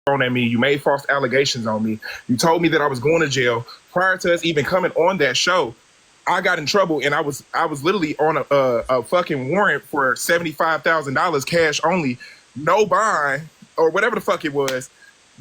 at me. You made false allegations on me. You told me that I was going to jail. Prior to us even coming on that show, I got in trouble, and I was literally on a fucking warrant for $75,000 cash only, no bond or whatever the fuck it was,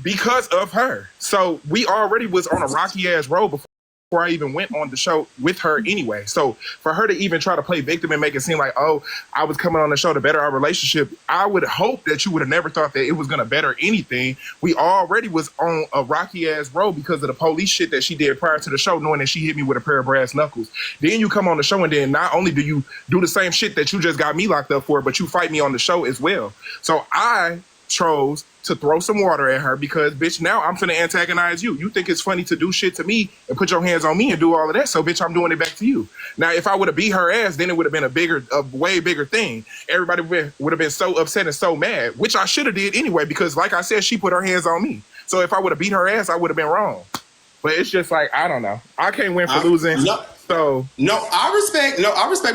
because of her. So we already was on a rocky ass road before I even went on the show with her anyway. So for her to even try to play victim and make it seem like, oh, I was coming on the show to better our relationship, I would hope that you would have never thought that it was going to better anything. We already was on a rocky ass road because of the police shit that she did prior to the show, knowing that she hit me with a pair of brass knuckles. Then you come on the show, and then not only do you do the same shit that you just got me locked up for, but you fight me on the show as well. So I chose to throw some water at her because, bitch, now I'm finna antagonize you. You think it's funny to do shit to me and put your hands on me and do all of that, so, bitch, I'm doing it back to you. Now, if I would have beat her ass, then it would have been a way bigger thing. Everybody would have been so upset and so mad, which I should have did anyway because, like I said, she put her hands on me. So if I would have beat her ass, I would have been wrong. But it's just like, I don't know. I can't win for losing. No. So I respect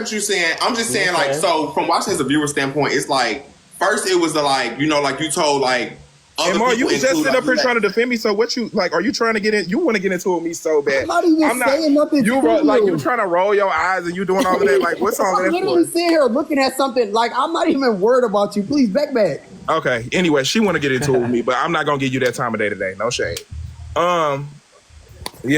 what you're saying. I'm just saying, like, so from watching as a viewer standpoint, it's like, first it was the, like, you know, like you told, like, other and Mar, you was just sitting up here like, trying to defend me. So what you like? Are you trying to get in? You want to get into it with me so bad? I'm not even saying nothing. You trying to roll your eyes and you doing all of that. Like, what's all that for? I'm literally sitting here looking at something. Like, I'm not even worried about you. Please back. Okay. Anyway, she want to get into it with me, but I'm not gonna give you that time of day today. No shade. Yeah.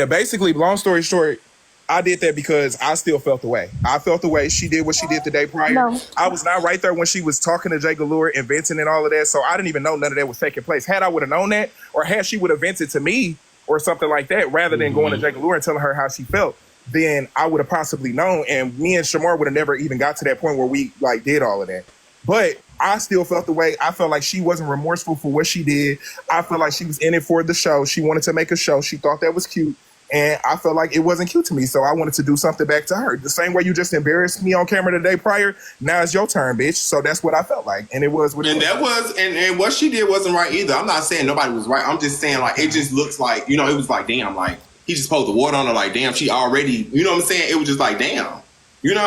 Basically, long story short, I did that because I still felt the way. I felt the way. She did what she did the day prior. No. I was not right there when she was talking to Jay Galore and venting and all of that. So I didn't even know none of that was taking place. Had I would have known that, or had she would have vented to me or something like that, rather than going to Jay Galore and telling her how she felt, then I would have possibly known. And me and Shamar would have never even got to that point where we like did all of that. But I still felt the way. I felt like she wasn't remorseful for what she did. I felt like she was in it for the show. She wanted to make a show. She thought that was cute. And I felt like it wasn't cute to me, so I wanted to do something back to her. The same way you just embarrassed me on camera the day prior, now it's your turn, bitch. So that's what I felt like, and it was. And what she did wasn't right either. I'm not saying nobody was right. I'm just saying, like, it just looks like, you know, it was like, damn, like he just poured the water on her, like, damn, she already, you know what I'm saying? It was just like, damn, you know.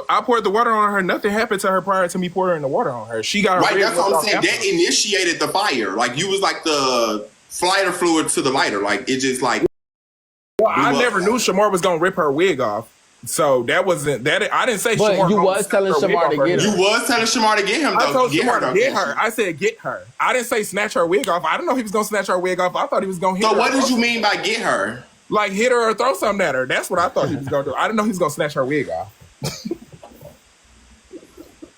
I poured the water on her. Nothing happened to her prior to me pouring the water on her. She got right. That's what I'm saying. That initiated the fire. Like, you was like the lighter fluid to the lighter. Like, it just like. Well, I never knew Shamar was gonna rip her wig off, so that wasn't that. I didn't say. But Shamar you was telling Shamar to get her. You was telling Shamar to get him. Though. I told Shamar to get her. I said get her. I didn't say snatch her wig off. I didn't know he was gonna snatch her wig off. I thought he was gonna hit her. So what did you mean by get her? Like hit her or throw something at her. That's what I thought he was gonna do. I didn't know he was gonna snatch her wig off.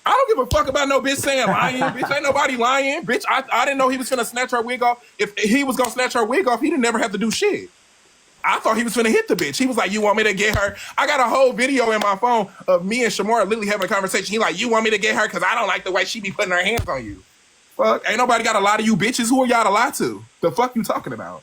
I don't give a fuck about no bitch saying lying. Bitch, ain't nobody lying. Bitch, I didn't know he was finna snatch her wig off. If he was gonna snatch her wig off, he didn't never have to do shit. I thought he was finna hit the bitch. He was like, you want me to get her? I got a whole video in my phone of me and Shamar literally having a conversation. He like, you want me to get her? Because I don't like the way she be putting her hands on you. Fuck, ain't nobody got a lie to you bitches. Who are y'all to lie to? The fuck you talking about?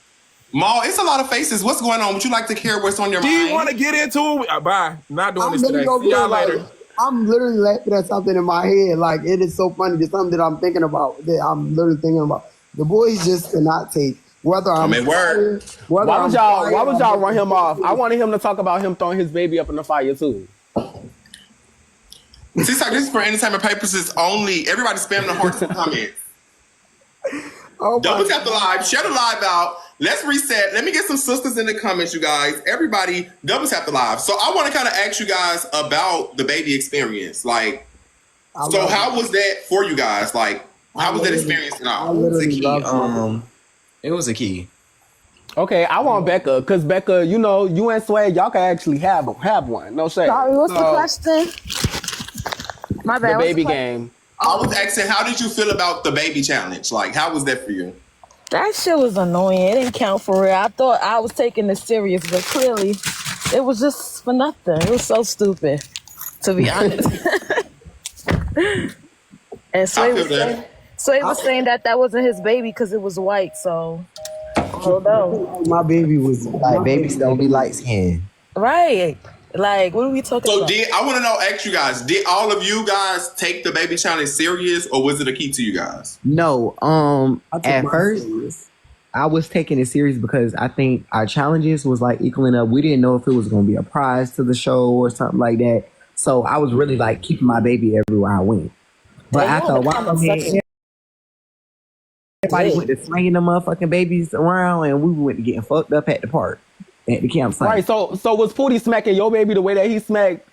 Ma, it's a lot of faces. What's going on? Would you like to hear what's on your mind? Do you want to get into it? Bye. Not doing this today. See y'all later. I'm literally laughing at something in my head. Like, it is so funny. There's something that I'm thinking about, that I'm literally thinking about. The boys just cannot take whether I'm word. Why would y'all run him off? I wanted him to talk about him throwing his baby up in the fire too. This is for entertainment purposes only. Everybody spam the hearts and comments. Double tap the live. Share the live out. Let's reset. Let me get some sisters in the comments, you guys. Everybody, double tap the live. So I want to kind of ask you guys about the baby experience. Like, so how was that for you guys? Like, how was that experience and all? It was a key. Okay, I want Becca, because Becca, you know, you and Swag, y'all can actually have one. No shade. Sorry, what's the question? My bad. The baby game. I was asking, how did you feel about the baby challenge? Like, how was that for you? That shit was annoying. It didn't count for real. I thought I was taking it serious, but clearly it was just for nothing. It was so stupid, to be honest. And Sway was saying that wasn't his baby because it was white, so hold on. My baby was like, babies don't be light skinned. Right. Like, what are we talking about? So I want to ask you guys, did all of you guys take the baby challenge serious, or was it a key to you guys? No, at first I was taking it serious because I think our challenges was like equaling up. We didn't know if it was going to be a prize to the show or something like that. So I was really like keeping my baby everywhere I went. But I thought, everybody went to slinging the motherfucking babies around, and we went to getting fucked up at the park, at the campsite. Right. So was Pootie smacking your baby the way that he smacked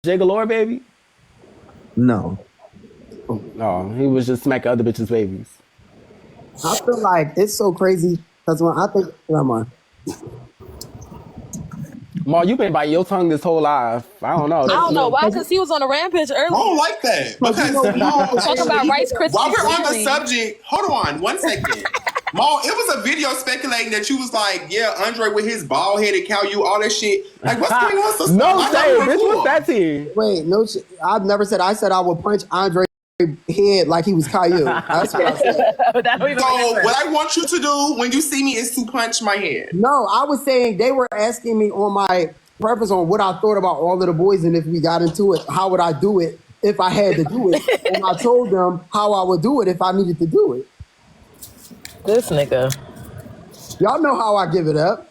J Galore baby? No. No, he was just smacking other bitches' babies. I feel like it's so crazy because when I think, come on. Ma, you been biting your tongue this whole life. I don't know. I don't know why, because he was on a rampage I earlier. don't like that. Because Talking about Rice Krispies. while we're on the cereal. subject, hold on 1 second. Maul, it was a video speculating that you was like, yeah, Andre with his bald headed cow, you all that shit. Like, what's going on, sister? No I thought shade, you were bitch. cool. What's that to you? Wait, no, I've never said. I said I would punch Andre head like he was Caillou. That's what I said. That don't even So make sense. what I want you to do when you see me is to punch my head. No, I was saying they were asking me on my preface on what I thought about all of the boys, and if we got into it, how would I do it if I had to do it? And I told them how I would do it if I needed to do it. This nigga. Y'all know how I give it up.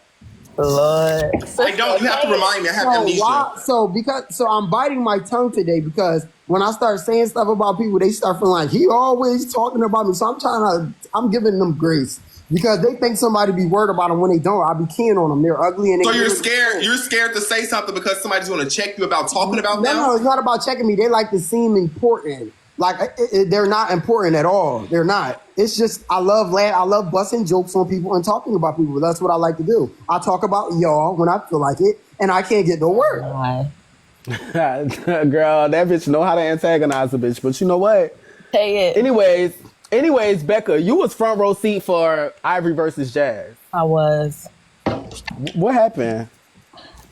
Lord. I don't. You have to remind me. I have amnesia. So I'm biting my tongue today because when I start saying stuff about people, they start feeling like he always talking about me. So I'm giving them grace because they think somebody be worried about them when they don't. I be keying on them. They're ugly and So they you're scared. You're scared to say something because somebody's going to check you about talking about them. No, it's not about checking me. They like to seem important. Like they're not important at all. They're not. It's just I love busting jokes on people and talking about people. That's what I like to do. I talk about y'all when I feel like it, and I can't get no word. Girl, that bitch know how to antagonize a bitch. But you know what? Say it. Anyways, Becca, you was front row seat for Ivory versus Jazz. I was. What happened?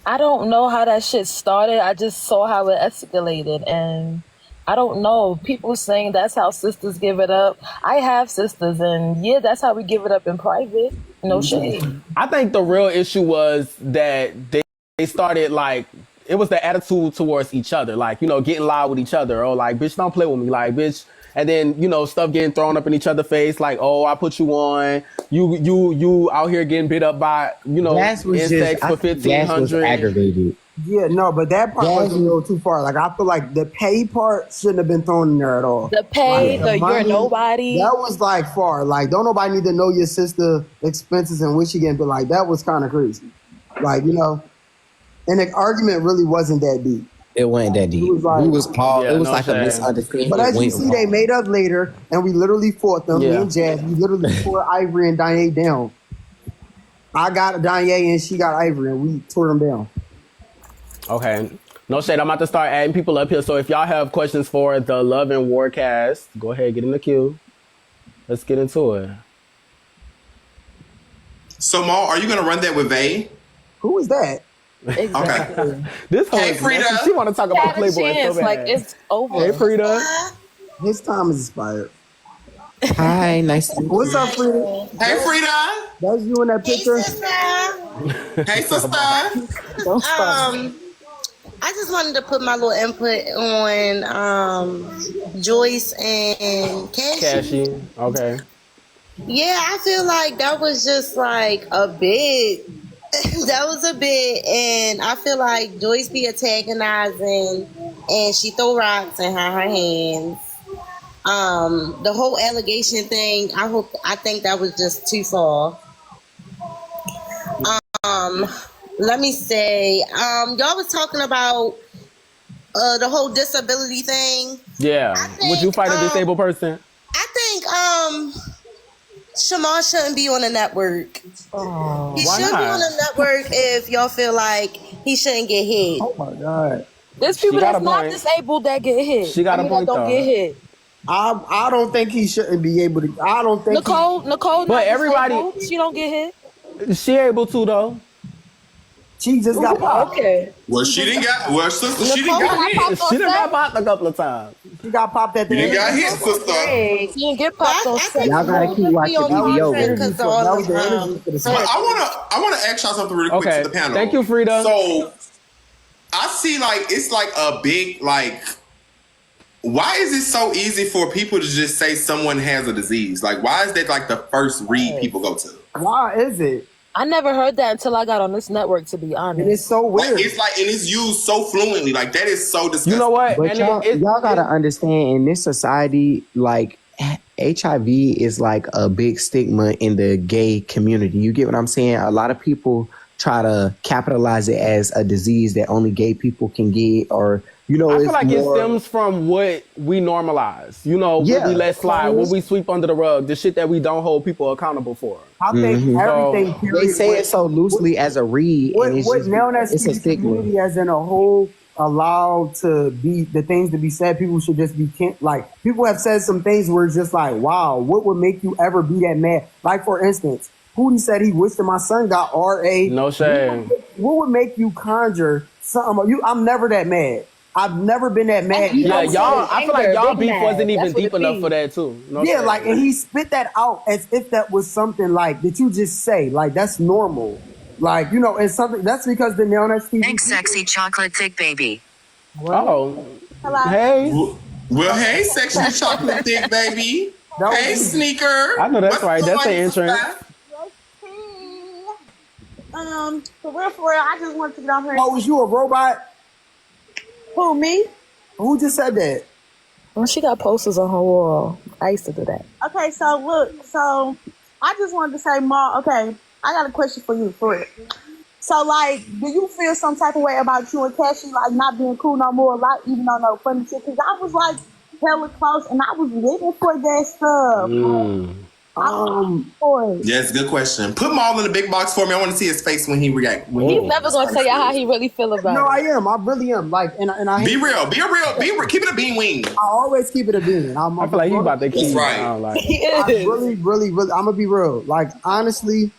I don't know how that shit started. I just saw how it escalated, and I don't know. People saying that's how sisters give it up. I have sisters, and yeah, that's how we give it up in private. No shade. I think the real issue was that they started like, it was the attitude towards each other, like, you know, getting loud with each other, or like, bitch, don't play with me, like, bitch. And then, you know, stuff getting thrown up in each other's face, like, oh, I put you on, you out here getting bit up by, you know, insects for 1,500. Was aggravated. Yeah, no, but that part was a little too far. Like I feel like the pay part shouldn't have been thrown in there at all. The pay, Like, you're money, nobody. That was like far. Like don't nobody need to know your sister expenses and what she getting, but like that was kind of crazy. Like, you know, and the argument really wasn't that deep. It wasn't that deep. It was like- we was Paul. Yeah, it was no like shame. a misunderstanding. But as you Went see, wrong. they made up later, and we literally fought them. Me Yeah. and Jazz, we literally tore Ivory and Danye down. I got Danye and she got Ivory, and we tore them down. Okay. No shade. I'm about to start adding people up here. So if y'all have questions for the Love and Warcast, go ahead, get in the queue. Let's get into it. So, Maul, are you going to run that with Vay? Who was that? Exactly. This whole Hey, Frida. she want to talk about Had a Playboy chance, so bad. like it's over. Hey, Frida. His time is expired. Hi, nice to meet you. What's up, Frida? Hey, Frida. That's you in that picture? Hey, sister. Don't stop. I just wanted to put my little input on Joyce and Cassie. Cashy. Okay. Yeah, I feel like that was just like a bit. That was a bit, and I feel like Joyce be antagonizing, and she throw rocks and have her hands. The whole allegation thing, I think that was just too far. Let me say, y'all was talking about the whole disability thing. Yeah. Would you fight a disabled person? I think Shamar shouldn't be on the network. He Why should be not? on the network if y'all feel like he shouldn't get hit. Oh my God. There's people got that's a not point. disabled that get hit. She got a point, that don't though. get hit. I don't think he shouldn't be able to. I don't think Nicole, But not everybody- disabled. She don't get hit. She able to though. she just got popped. Okay. Well, she didn't got. Well, sister, she didn't Nicole got got hit. popped on She done set. got popped a couple of times. She got popped at the You end. didn't got hit, sister. She didn't get popped on I set. think Y'all gotta keep watching he TV over. because That all was the interview of for the But I wanna ask y'all something really quick Okay. to the panel. Thank you, Frida. So I see like it's like a big like. Why is it so easy for people to just say someone has a disease? Like, why is that like the first read people go to? Why is it? I never heard that until I got on this network, to be And honest. it's so Like, weird. it's like, and it's used so fluently. Like, that is so disgusting. You know what? But And y'all, it- y'all gotta understand in this society, like HIV is like a big stigma in the gay community. You get what I'm saying? A lot of people try to capitalize it as a disease that only gay people can get, or I feel it's like it more. stems from what we normalize, what we Yeah. let slide, what we sweep under the rug, the shit that we don't hold people accountable for. I think So everything. They Period. say it so loosely as a read, and it's What just now that it's a TV stigma. community as in a whole allowed to be the things to be said, people should just be like, people have said some things where it's just like, wow, what would make you ever be that mad? Like, for instance, Hootie said he wished that my son got RA. no shame. What would make you conjure something? I'm never that mad. I've never been that mad. Yeah, y'all. I feel like y'all Big beef mad. wasn't even That's what deep it enough be. for that too. No Yeah, shame. like, and he spit that out as if that was something like that you just say, like that's normal. Like, and something that's because the now that's TV. Big sexy chocolate thick baby. Oh, Hello. hey. Well, hey, sexually chocolate thick baby. That was Hey, easy. Sneaker. I know that's What's right. That's the going on, entrance. sister? For real, I just wanted to get on here. Oh, was you a robot? Who, me? Who just said that? When she got posters on her wall, I used to do that. Okay, so look, so I just wanted to say, Ma, okay, I got a question for you, for real. So, like, do you feel some type of way about you and Cassie, like, not being cool no more, like, even on no funny shit? Because I was, like, hella close, and I was living for that stuff. Yes, good question. Put Maul in the big box for me. I want to see his face when he react. He's never gonna tell y'all how he really feel about No, it. I am. I really am. Like, and I Be real. Be real. Be real. Keep it a bean wing. I always keep it a bean. I feel like he about to keep right. down. Like, He I is. really, I'm gonna be real. Like, honestly,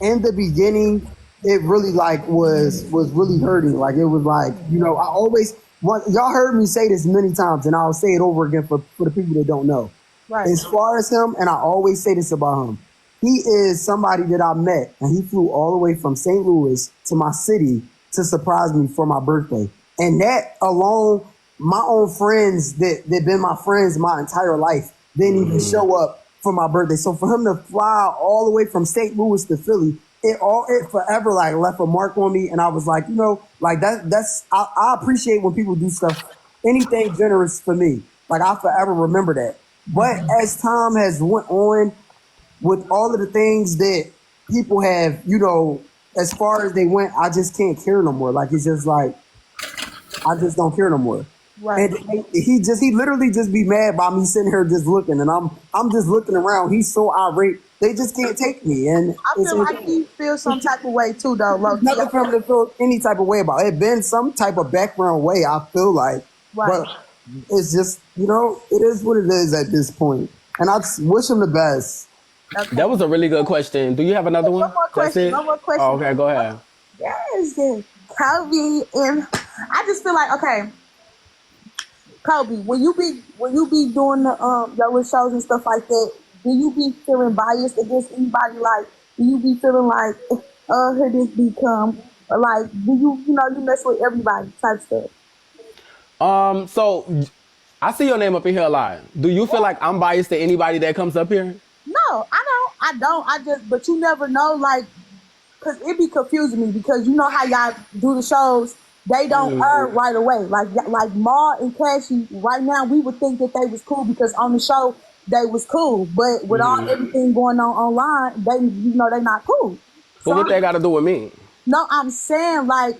in the beginning, it really like was really hurting. Like, it was like, I always y'all heard me say this many times, and I'll say it over again for the people that don't know. Right. As far as him, and I always say this about him, he is somebody that I met, and he flew all the way from St. Louis to my city to surprise me for my birthday. And that alone, my own friends that been my friends my entire life didn't even show up for my birthday. So for him to fly all the way from St. Louis to Philly, it forever like left a mark on me. And I was like, like I appreciate when people do stuff, anything generous for me. Like, I forever remember that. But as time has went on, with all of the things that people have, as far as they went, I just can't care no more. Like, it's just like, I just don't care no more. Right. And he literally just be mad by me sitting here just looking, and I'm just looking around. He's so irate. They just can't take me. And I feel like he feels some type of way too, though. Low key. nothing for him to feel any type of way about it. Been some type of background way, I feel like. Right. But it's just, it is what it is at this point. And I just wish him the best. Okay. that was a really good question. Do you have another one? One more question. That's it? One more question. Oh, okay, go ahead. Yes, Kobe, and I just feel like, okay, Kobe, when you be doing the your little shows and stuff like that, do you be feeling biased against anybody? Like, do you be feeling like, here this become, or like, do you mess with everybody type stuff? So I see your name up in here a lot. Do you feel like I'm biased to anybody that comes up here? No, I don't. But you never know, like, because it be confusing me, because you know how y'all do the shows, they don't earn right away. Like Ma and Cassie, right now, we would think that they was cool because on the show, they was cool. But with all everything going on online, they're not cool. But what that got to do with me? No, I'm saying, like,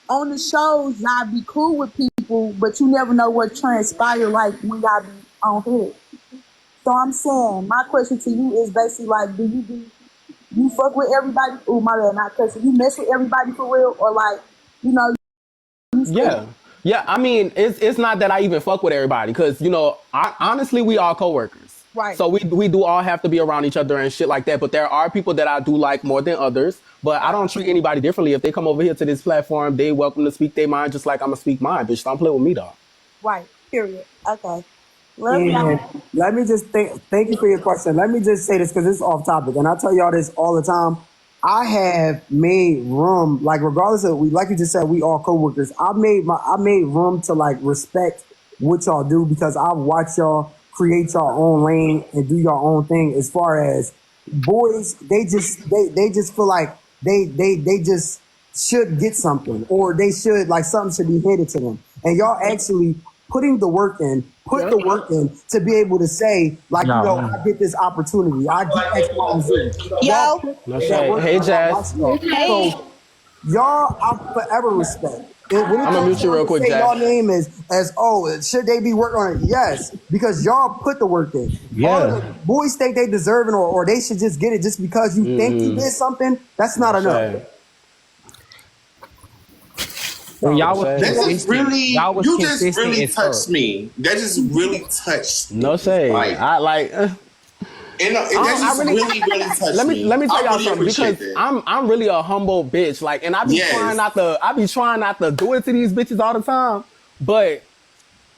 on the shows, y'all be cool with people, but you never know what transpire, like, when y'all be on here. So I'm saying, my question to you is basically like, do you fuck with everybody? Oh, my bad, not cussing. You mess with everybody for real, or like, Yeah. I mean, it's not that I even fuck with everybody, because honestly, we all coworkers. Right. So we do all have to be around each other and shit like that. But there are people that I do like more than others. But I don't treat anybody differently. If they come over here to this platform, they welcome to speak their mind, just like I'm gonna speak mine. Bitch, don't play with me, dog. Right. Period. Okay. Love And y'all. let me just thank you for your question. Let me just say this because it's off topic, and I tell y'all this all the time. I have made room, like, regardless of like you just said, we all coworkers. I made room to like respect what y'all do, because I watch y'all create your own lane and do your own thing. As far as boys, they just feel like they just should get something, or they should, like, something should be handed to them. And y'all actually putting the work in, put the work in to be able to say, like, No. you know, I get this opportunity. I get X, Y, and Z. Y'all put No that shade. work Hey, in, I Jazz. watch y'all. Hey. So y'all, I forever respect. And when it I'm gonna comes mute you down real to quick, say Jazz. y'all name as oh, should they be working on it? Yes, because y'all put the work in. All of Yeah. the boys think they deserve it or they should just get it just because you think you did something. That's not No enough. shade. And No y'all was shade. That just consistent. really, Y'all was you just consistent really as fuck. touched me. That just really touched me. No shade. Like, I like. that I just really really touched let me. me tell I y'all really something because appreciate that. I'm really a humble bitch. Like, and I be trying Yes. not to do it to these bitches all the time. But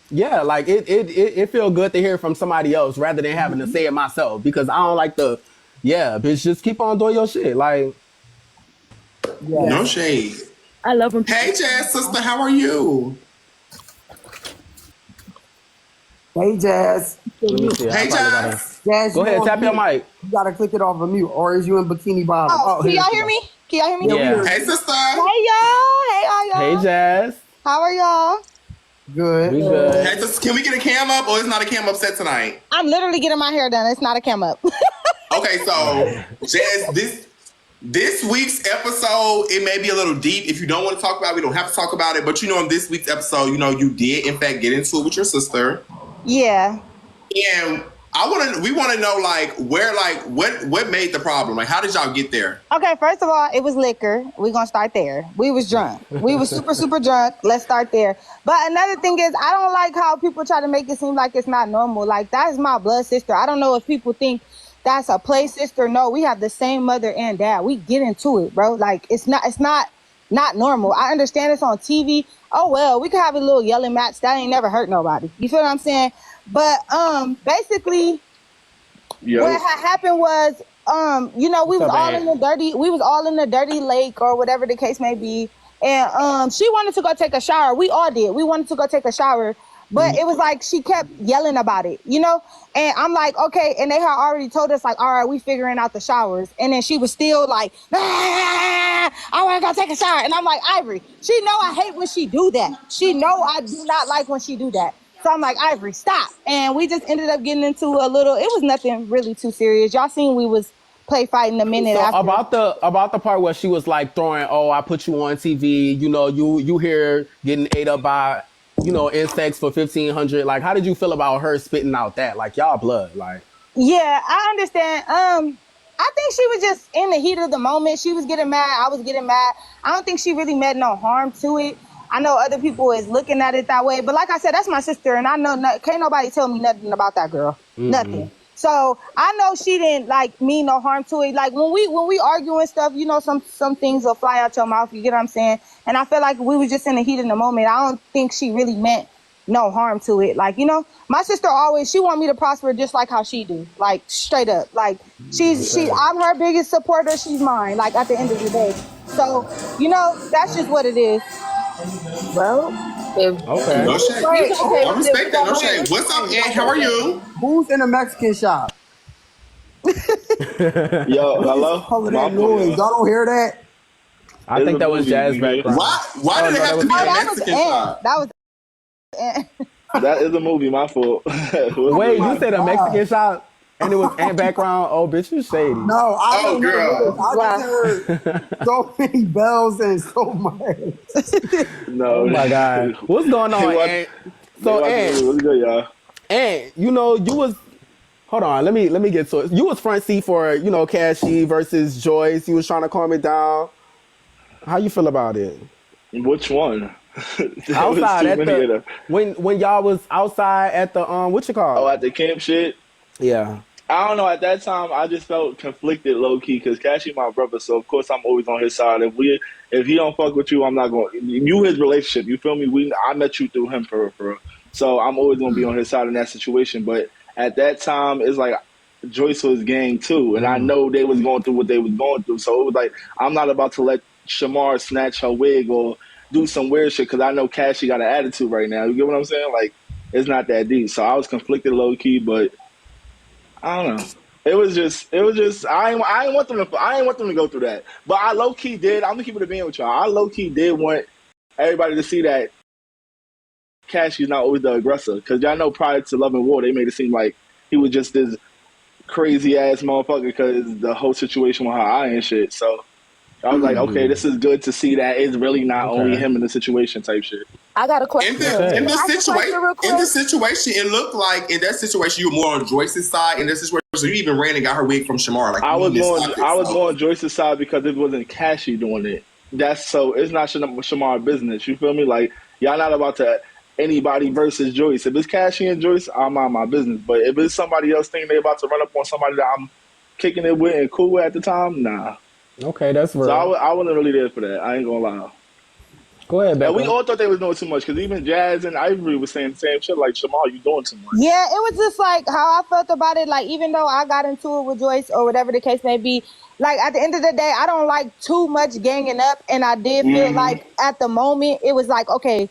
yeah, like it feel good to hear from somebody else rather than having to say it myself because I don't like the bitch. Just keep on doing your shit. Like, No Yes. shade. I love when people. Hey, Jazz sister, how are you? Hey, Jazz. let me see. I Hey, probably gotta Jazz. Jazz, go you ahead, on tap your mute. mic. You gotta click it off of mute, or is you in Bikini Bottom? Oh, can Here y'all you hear go. me? Can y'all hear me? Yeah, we Yeah. hear Hey, you. sister. Hey y'all. Hey all Hey, y'all. Jazz. How are y'all? Good. We Hey, good. sister, can we get a cam up or is not a cam up set tonight? I'm literally getting my hair done. It's not a cam up. Okay, so Jazz, this week's episode, it may be a little deep. If you don't want to talk about it, we don't have to talk about it. But you know, in this week's episode, you know, you did in fact get into it with your sister. Yeah. And we want to know like what made the problem? Like how did y'all get there? Okay, first of all, it was liquor. We're gonna start there. We was drunk. We was super, super drunk. Let's start there. But another thing is I don't like how people try to make it seem like it's not normal. Like that is my blood sister. I don't know if people think that's a play sister. No, we have the same mother and dad. We get into it, bro. Like it's not normal. I understand it's on TV. Oh well, we could have a little yelling match. That ain't never hurt nobody. You feel what I'm saying? But basically what had happened was you know, we What's was up, all in Aunt? the dirty lake or whatever the case may be. And she wanted to go take a shower. We all did. We wanted to go take a shower. But it was like she kept yelling about it, you know? And I'm like, okay. And they had already told us, like, all right, we figuring out the showers. And then she was still like, I want to go take a shower. And I'm like, Ivory, she know I hate when she do that. She know I do not like when she do that. So I'm like, Ivory, stop. And we just ended up getting into a little, it was nothing really too serious. Y'all seen we was play fighting a minute So after. about the part where she was like throwing, oh, I put you on TV, you know, you here getting ate up by, you know, insects for 1,500. Like, how did you feel about her spitting out that? Like, y'all blood, like. Yeah, I understand. I think she was just in the heat of the moment. She was getting mad. I was getting mad. I don't think she really meant no harm to it. I know other people is looking at it that way, but like I said, that's my sister, and I know can't nobody tell me nothing about that girl. Nothing. So I know she didn't like mean no harm to it. Like when we argue and stuff, you know, some things will fly out your mouth. You get what I'm saying? And I feel like we was just in the heat of the moment. I don't think she really meant no harm to it. Like, you know, my sister always, she want me to prosper just like how she do. Like straight up. Like I'm her biggest supporter. She's mine. Like at the end of the day. So, you know, that's just what it is. Well, if Okay. No shade. Wait, I respect that. No shade. What's up, Aunt? How are you? who's in the Mexican shop? Yo, hello? All of My that fault, noise. y'all. Y'all don't hear that? I It's think a that was movie, jazz nigga. background. Why did it no, have that to be was a That was Mexican Ant. shop? That was Ant. That is a movie, my fault. What's Wait, good? you said a Mexican shop and it was ant background? Oh, bitch, you shady. No, I Oh, didn't know girl. this. I just heard so many bells and so much. No. Oh my God. What's going on, Ant? So, Watch the movie. What's good, y'all? Ant, you know, you was hold on, let me get to it. You was front seat for, you know, Cassie versus Joyce. You was trying to calm it down. How you feel about it? Which one? There was Outside too at many of the them. when y'all was outside at the what you call Oh, it? at the camp shit? Yeah. I don't know. At that time, I just felt conflicted, low key, because Cashy my brother, so of course I'm always on his side. If he don't fuck with you, I'm not going. You his relationship, you feel me? I met you through him for. So I'm always gonna be on his side in that situation. But at that time, it's like Joyce was gang too, and I know they was going through what they was going through. So it was like I'm not about to let Shamar snatch her wig or do some weird shit because I know Cashy got an attitude right now. You get what I'm saying? Like it's not that deep. So I was conflicted, low key, but. I don't know. It was just. I ain't want them to go through that. But I low key did. I'm gonna keep it a being with y'all. I low key did want everybody to see that Cashie's not always the aggressor. Because y'all know prior to Love and War, they made it seem like he was just this crazy ass motherfucker because the whole situation with her eye and shit. So I was like, okay, this is good to see that it's really not only him in the situation type shit. I got a question. In the situation, it looked like in that situation you were more on Joyce's side. In this situation, so you even ran and got her wig from Shamar. Like I was going Joyce's side because it wasn't Cassie doing it. So it's not Shamar business. You feel me? Like y'all not about to anybody versus Joyce. If it's Cassie and Joyce, I'm on my business. But if it's somebody else thinking they about to run up on somebody that I'm kicking it with and cool with at the time, nah. Okay, that's real. So I wasn't really there for that. I ain't gonna lie. Go ahead, Becca. And we all thought they was doing too much because even Jazz and Ivory was saying the same shit. Like, Shamar, you doing too much. Yeah, it was just like how I felt about it. Like, even though I got into it with Joyce or whatever the case may be, like at the end of the day, I don't like too much ganging up. And I did feel like at the moment it was like, okay,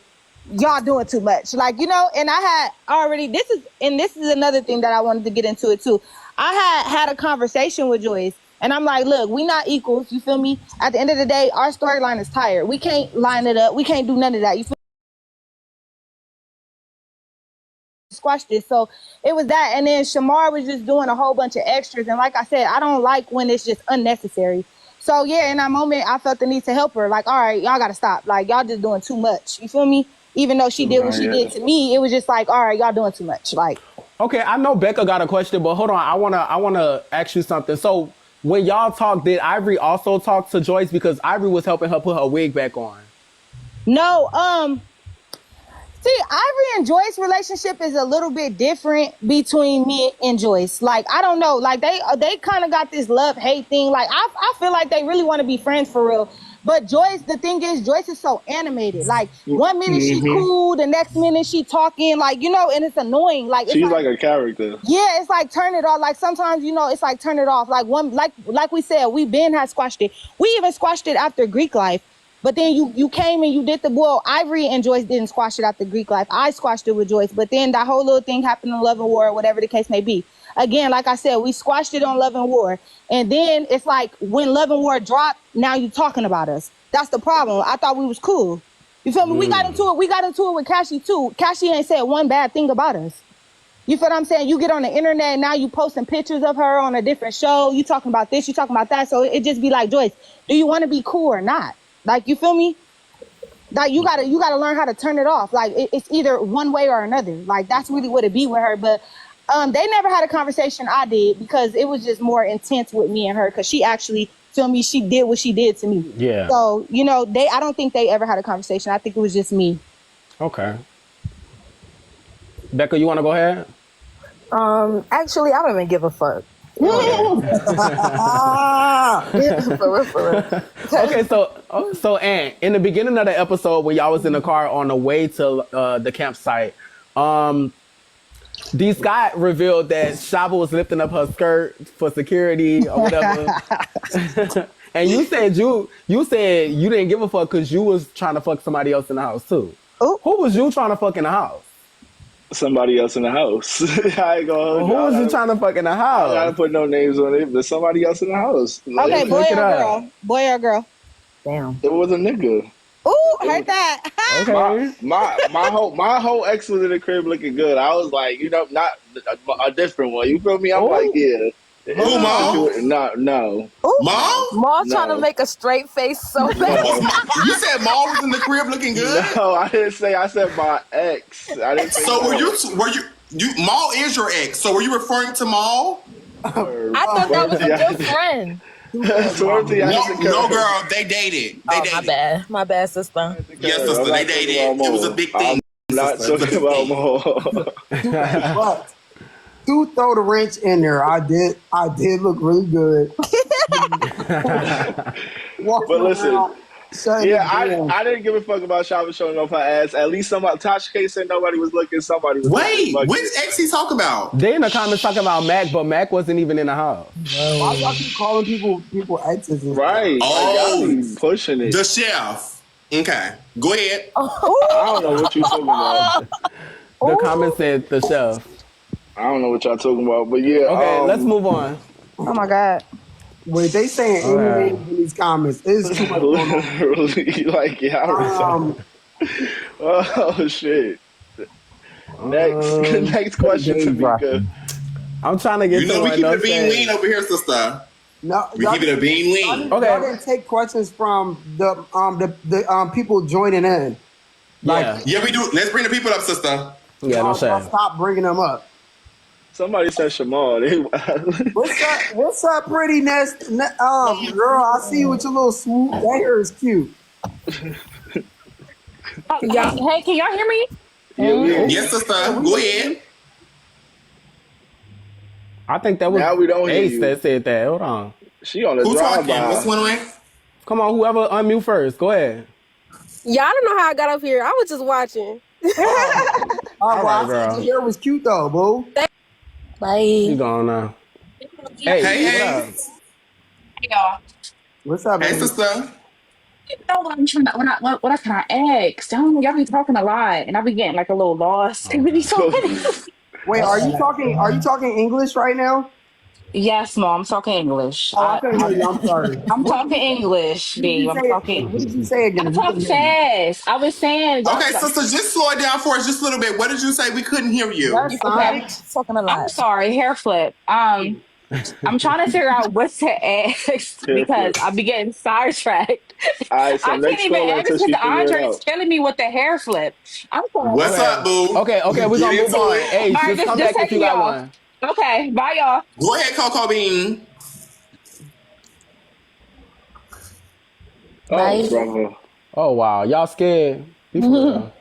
y'all doing too much. Like, you know, and I had already, this is another thing that I wanted to get into it too. I had a conversation with Joyce. And I'm like, look, we not equals, you feel me? At the end of the day, our storyline is tired. We can't line it up. We can't do none of that. You feel me? Squashed it. So it was that. And then Shamar was just doing a whole bunch of extras. And like I said, I don't like when it's just unnecessary. So yeah, in that moment, I felt the need to help her. Like, all right, y'all got to stop. Like, y'all just doing too much. You feel me? Even though she did what she did to me, it was just like, all right, y'all doing too much. Like, okay, I know Becca got a question, but hold on. I wanna ask you something. So when y'all talked, did Ivory also talk to Joyce? Because Ivory was helping her put her wig back on. No, see, Ivory and Joyce's relationship is a little bit different between me and Joyce. Like, I don't know. Like, they kind of got this love-hate thing. Like, I feel like they really want to be friends for real. But Joyce, the thing is, Joyce is so animated. Like, 1 minute she cool, the next minute she talking. Like, you know, and it's annoying. Like, it's she's like a character. Yeah, it's like turn it off. Like sometimes, you know, it's like turn it off. Like like we said, we been had squashed it. We even squashed it after Greek Life. But then you came and you did Ivory and Joyce didn't squash it after Greek Life. I squashed it with Joyce. But then that whole little thing happened in Love and War, or whatever the case may be. Again, like I said, we squashed it on Love and War. And then it's like when Love and War dropped, now you talking about us. That's the problem. I thought we was cool. You feel me? We got into it. We got into it with Cassie too. Cassie ain't said one bad thing about us. You feel what I'm saying? You get on the internet, now you posting pictures of her on a different show. You talking about this, you talking about that. So it just be like, Joyce, do you want to be cool or not? Like, you feel me? Like, you gotta learn how to turn it off. Like, it's either one way or another. Like, that's really what it be with her. But they never had a conversation. I did, because it was just more intense with me and her, because she actually, feel me, she did what she did to me. Yeah. So, you know, I don't think they ever had a conversation. I think it was just me. Okay. Becca, you want to go ahead? Actually, I don't even give a fuck. For real. Okay, so Ann, in the beginning of the episode when y'all was in the car on the way to the campsite, D. Scott revealed that Shaba was lifting up her skirt for security or whatever. And you said you didn't give a fuck because you was trying to fuck somebody else in the house too. Ooh. Who was you trying to fuck in the house? Somebody else in the house. I ain't gonna Who was you trying to fuck in the house? I gotta put no names on it, but somebody else in the house. Okay, boy or girl? Boy or girl? Damn. It was a nigga. Ooh, heard that. Okay. My whole ex was in the crib looking good. I was like, you know, not a different one. You feel me? I'm like, yeah. Who, Mom? No. Mom? Mom trying to make a straight face so bad. You said Mom was in the crib looking good? No, I didn't say. I said my ex. I didn't say. So were you? Maul is your ex. So were you referring to Maul? I thought that was a good friend. No, girl, they dated. They dated. My bad, sister. Yes, sister, they dated. It was a big thing. I'm not talking about Maul. To throw the wrench in there, I did look really good. But listen, I didn't give a fuck about Shaba showing off her ass. At least Tasha K said nobody was looking. Somebody was. Wait, which ex he talk about? They in the comments talking about Mac, but Mac wasn't even in the house. Why y'all keep calling people exes? Right. Oh, pushing it. The chef. Okay, go ahead. I don't know what you talking about. The comment said the chef. I don't know what y'all talking about, but yeah. Okay, let's move on. Oh my God. Wait, they saying any names in these comments. It's too much going on. Literally, like, yeah. Oh shit. Next question, Tamika. I'm trying to get to we one. keep it a bean lean over here, sister. No, we keep it a bean lean. Okay. Y'all didn't take questions from the people joining in. Yeah, we do. Let's bring the people up, sister. Yeah, no shame. Stop bringing them up. Somebody said Shamal. What's up, prettiness? Girl, I see you with your little swoop. That hair is cute. Hey, can y'all hear me? Yes, sister. Go ahead. I think that was now we don't hear Ace you. that said that. Hold on. She on the Who's drive talking? by. What's one way? Come on, whoever unmute first. Go ahead. Yeah, I don't know how I got up here. I was just watching. All right, girl. Your hair was cute though, boo. Bye. You gone now. Hey, hey. Hey, y'all. What's up, Hey, baby? sister. You know what I'm trying to, what I can ask? Y'all be talking a lot, and I be getting like a little lost. Wait, are you talking English right now? Yes, Mom. I'm talking English. Oh, I couldn't hear you. I'm sorry. I'm talking English, babe. I'm talking. What did you say again? I'm talking fast. I was saying. Okay, sister, just slow it down for us just a little bit. What did you say? We couldn't hear you. That's fine. Talking a lot. I'm sorry, hair flip. I'm trying to figure out what to ask because I be getting sidetracked. All right, so I can't even ask because Andre's killing me with the hair flip. I'm sorry. What's up, boo? Okay, we're gonna move on. Hey, All right, just come back if you got one. Okay, bye, y'all. Go ahead, Coco Bean. Brother. Oh wow, y'all scared? Be for real.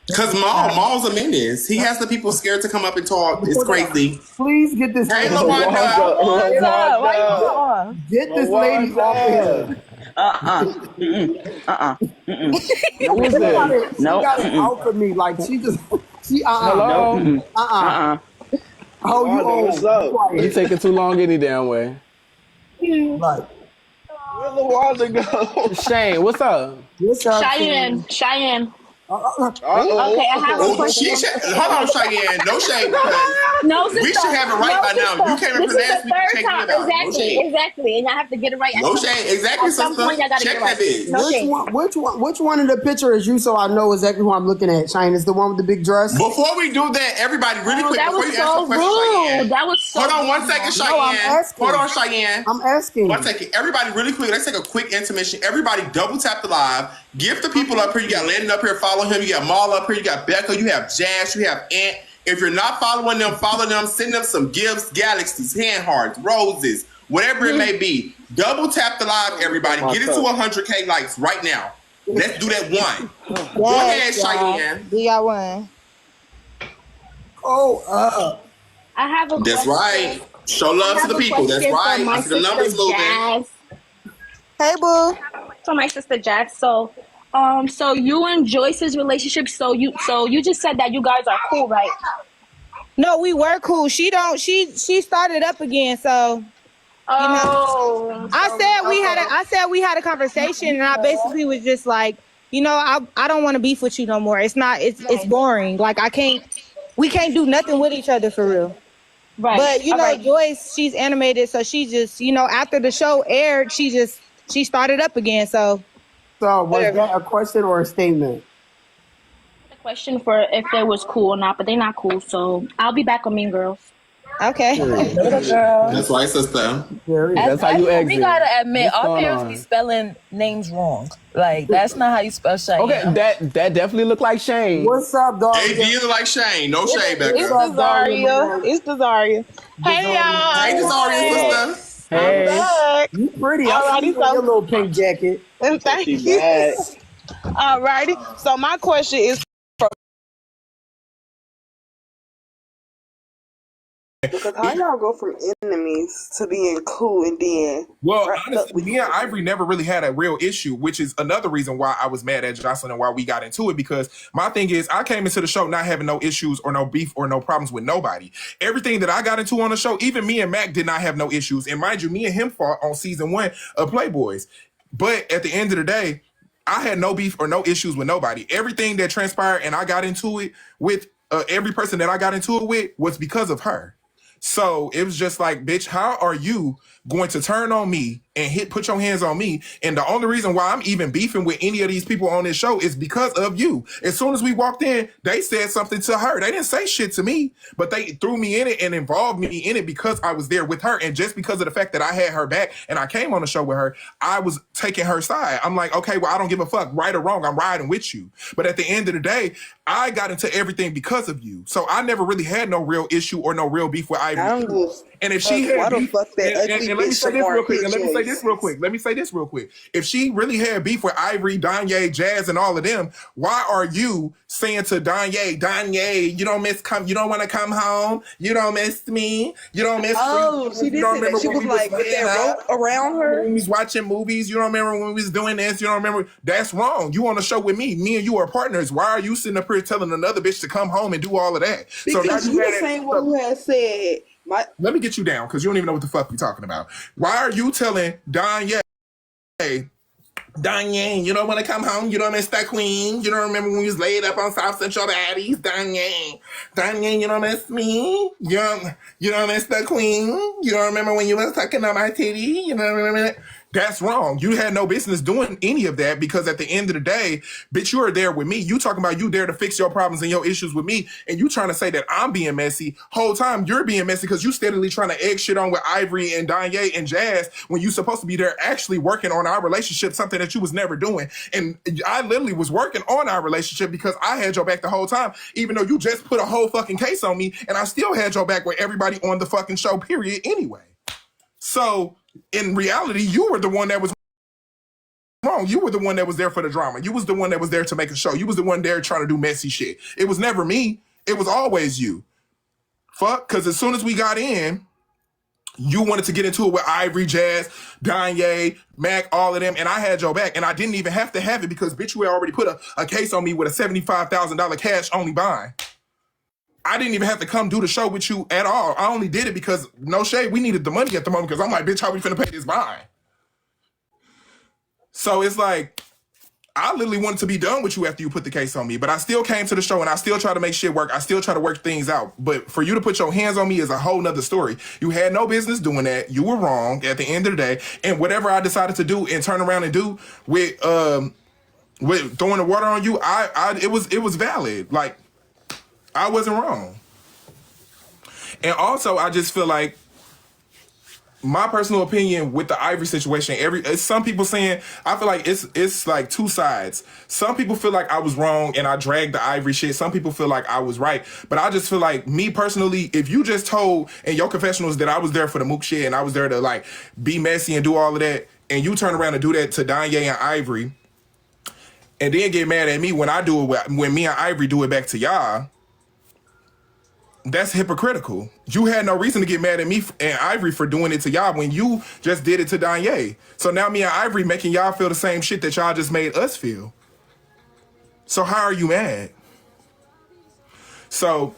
Because Maul's a menace. He has the people scared to come up and talk. It's crazy. Please get this. Hey, LaWanda. LaWanda. Get this lady off here. Who is this? She got it out for me. Like she just Hello? Oh, you old. What's up? You taking too long any damn way. Like, where LaWanda go? Shane, what's up? What's up, Cheyenne. Okay, I have a question. Hold on, Cheyenne. No shade. No, sister. We should have it right by now. You came in for last week. Third time. Exactly. And I have to get it right. No shade. Exactly, At some sister. point, I gotta Check get it right. that bitch. No which one in the picture is you? So I know exactly who I'm looking at. Shine is the one with the big dress. Before we do that, everybody, really quick, that before was you ask so the question, rude. Cheyenne. That was so Hold on rude. one second, No, I'm Cheyenne. asking. Hold on, Cheyenne. I'm asking. 1 second. Everybody, really quick, let's take a quick intermission. Everybody double tap the live. Give the people up here. You got Landon up here, follow him. You got Maul up here. You got Becca. You have Jazz. You have Ant. If you're not following them, follow them. Send them some gifts, galaxies, hand hearts, roses, whatever it may be. Double tap the live, everybody. Get it to 100K likes right now. Let's do that one. Go ahead, Cheyenne. Do y'all one? I have a That's question. right. Show love to the people. That's right. I see the numbers moving. Hey, boo. So my sister Jazz. So you and Joyce's relationship. So you just said that you guys are cool, right? No, we were cool. She started up again, so I said we had a conversation, and I basically was just like, I don't want to beef with you no more. It's it's boring. Like we can't do nothing with each other for real. Right. But Joyce, she's animated, so she just, after the show aired, she started up again. So was that a question or a statement? A question for if they was cool or not, but they're not cool. So I'll be back on Mean Girls. Okay. Little girl. That's right, sister. That's how you exit. We gotta admit, What's our going parents on? be spelling names wrong. Like that's not how you spell Cheyenne. Okay, that definitely looked like Shane. What's up, dog? Hey, do you look like Shane? No shade, Becca. It's Desaria. It's Desaria. Hey, y'all. Hey, Desaria, sister. Hey. I'm back. You pretty. I see you in your little pink jacket. Thank you. Alrighty. So my question is, because how y'all go from enemies to being cool and then honestly, me and Ivory never really had a real issue, which is another reason why I was mad at Jocelyn and why we got into it, because my thing is I came into the show not having no issues or no beef or no problems with nobody. Everything that I got into on the show, even me and Mac did not have no issues. And mind you, me and him fought on season 1 of Playboys. But at the end of the day, I had no beef or no issues with nobody. Everything that transpired and I got into it with every person that I got into it with was because of her. So it was just like, bitch, how are you going to turn on me and put your hands on me. And the only reason why I'm even beefing with any of these people on this show is because of you. As soon as we walked in, they said something to her. They didn't say shit to me, but they threw me in it and involved me in it because I was there with her. And just because of the fact that I had her back and I came on the show with her, I was taking her side. I'm like, okay, well, I don't give a fuck, right or wrong. I'm riding with you. But at the end of the day, I got into everything because of you. So I never really had no real issue or no real beef with Ivory. And if she had beef, and let me say this real quick, and let me say this real quick. Let me say this real quick. If she really had beef with Ivory, Danye, Jazz, and all of them, why are you saying to Danye, you don't want to come home, you don't miss me, you don't miss me? She did say that. She was like with that rope around her. When we was watching movies, you don't remember when we was doing this, you don't remember. That's wrong. You on the show with me. Me and you are partners. Why are you sitting up here telling another bitch to come home and do all of that? Because so you the same one who has said. Let me get you down because you don't even know what the fuck you're talking about. Why are you telling Danye, you don't want to come home? You don't miss that queen? You don't remember when we was laid up on South Central Baddies? Danye, you don't miss me? You don't miss the queen? You don't remember when you was sucking on my titty? You don't remember that? That's wrong. You had no business doing any of that because at the end of the day, bitch, you are there with me. You talking about you there to fix your problems and your issues with me, and you trying to say that I'm being messy. Whole time you're being messy because you steadily trying to egg shit on with Ivory and Danye and Jazz when you supposed to be there actually working on our relationship, something that you was never doing. And I literally was working on our relationship because I had your back the whole time, even though you just put a whole fucking case on me, and I still had your back with everybody on the fucking show, period, anyway. So in reality, you were the one that was wrong. You were the one that was there for the drama. You was the one that was there to make a show. You was the one there trying to do messy shit. It was never me. It was always you. Fuck, because as soon as we got in, you wanted to get into it with Ivory, Jazz, Danye, Mac, all of them, and I had your back, and I didn't even have to have it because, bitch, you had already put a case on me with a $75,000 cash-only bond. I didn't even have to come do the show with you at all. I only did it because, no shade, we needed the money at the moment because I'm like, bitch, how we finna pay this bond? So it's like, I literally wanted to be done with you after you put the case on me, but I still came to the show and I still try to make shit work. I still try to work things out. But for you to put your hands on me is a whole nother story. You had no business doing that. You were wrong at the end of the day. And whatever I decided to do and turn around and do with throwing the water on you, it was valid. Like, I wasn't wrong. And also, I just feel like my personal opinion with the Ivory situation, some people saying, I feel like it's like two sides. Some people feel like I was wrong and I dragged the Ivory shit. Some people feel like I was right. But I just feel like, me personally, if you just told in your confessionals that I was there for the mook shit and I was there to like be messy and do all of that, and you turn around and do that to Danye and Ivory, and then get mad at me when I do it, when me and Ivory do it back to y'all, that's hypocritical. You had no reason to get mad at me and Ivory for doing it to y'all when you just did it to Danye. So now me and Ivory making y'all feel the same shit that y'all just made us feel. So how are you mad? So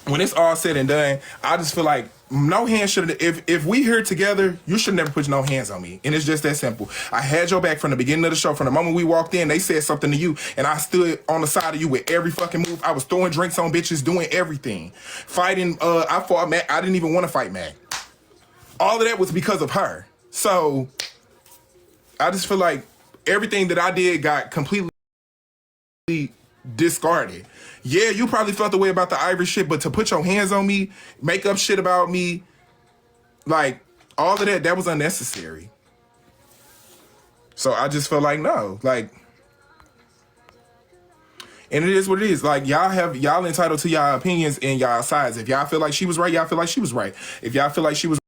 when it's all said and done, I just feel like no hands should have. If we here together, you should never put no hands on me. And it's just that simple. I had your back from the beginning of the show. From the moment we walked in, they said something to you, and I stood on the side of you with every fucking move. I was throwing drinks on bitches, doing everything. Fighting, I fought Mac. I didn't even want to fight Mac. All of that was because of her. So I just feel like everything that I did got completely discarded. Yeah, you probably felt the way about the Ivory shit, but to put your hands on me, make up shit about me, like, all of that was unnecessary. So I just felt like, no, like, and it is what it is. Like, y'all entitled to y'all opinions and y'all sides. If y'all feel like she was right, y'all feel like she was right. If y'all feel like she was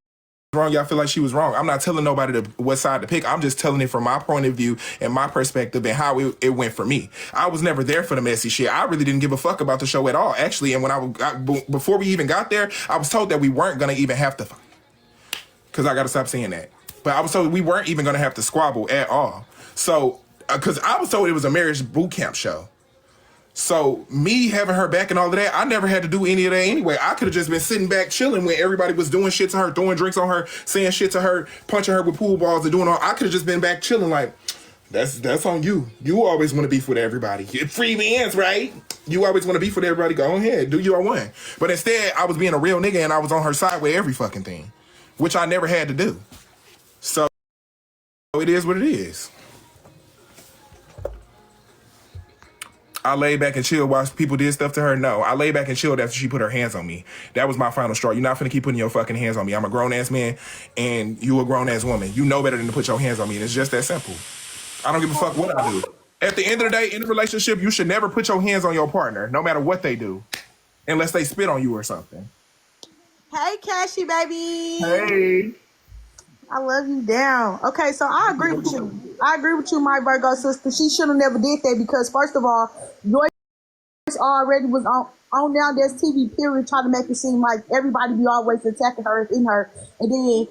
wrong, y'all feel like she was wrong. I'm not telling nobody what side to pick. I'm just telling it from my point of view and my perspective and how it went for me. I was never there for the messy shit. I really didn't give a fuck about the show at all, actually. And when before we even got there, I was told that we weren't gonna even have to, because I gotta stop saying that. But I was told we weren't even gonna have to squabble at all. So, because I was told it was a marriage boot camp show. So me having her back and all of that, I never had to do any of that anyway. I could have just been sitting back chilling when everybody was doing shit to her, throwing drinks on her, saying shit to her, punching her with pool balls and doing all. I could have just been back chilling like, that's on you. You always want to beef with everybody. Free hands, right? You always want to beef with everybody. Go ahead, do your one. But instead, I was being a real nigga and I was on her side with every fucking thing, which I never had to do. So it is what it is. I laid back and chilled while people did stuff to her. No, I laid back and chilled after she put her hands on me. That was my final straw. You're not finna keep putting your fucking hands on me. I'm a grown ass man, and you a grown ass woman. You know better than to put your hands on me. And it's just that simple. I don't give a fuck what I do. At the end of the day, in a relationship, you should never put your hands on your partner, no matter what they do, unless they spit on you or something. Hey, Cashy, baby. Hey. I love you down. Okay, so I agree with you. I agree with you, my Virgo sister. She should have never did that because, first of all, Joyce already was on down there's TV period trying to make it seem like everybody be always attacking her in her. And then,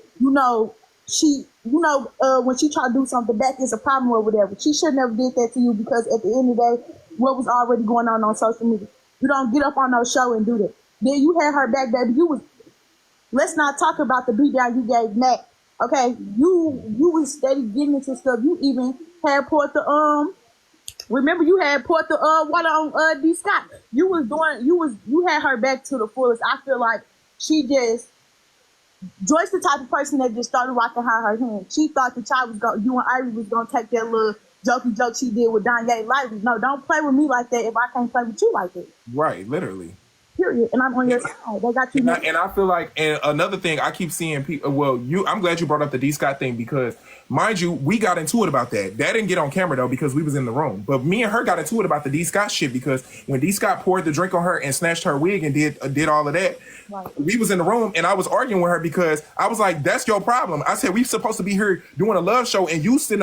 when she tried to do something back, it's a problem or whatever. She should never did that to you because at the end of the day, what was already going on social media. You don't get up on no show and do that. Then you had her back, baby. Let's not talk about the beatdown you gave Mac. Okay, you was steady getting into stuff. You even had poured the remember you had poured the water on D Scott. You had her back to the fullest. I feel like Joyce the type of person that just started rocking her hand. She thought the child you and Ivy was gonna take that little jokey joke she did with Danye lightly. No, don't play with me like that if I can't play with you like that. Right, literally. Period. And I'm on your side. They got you. And I feel like, and another thing, I keep seeing people. Well, I'm glad you brought up the D Scott thing because, mind you, we got into it about that. That didn't get on camera though because we was in the room. But me and her got into it about the D Scott shit because when D Scott poured the drink on her and snatched her wig and did all of that, right. We was in the room and I was arguing with her because I was like, "That's your problem." I said, "We supposed to be here doing a love show and you sitting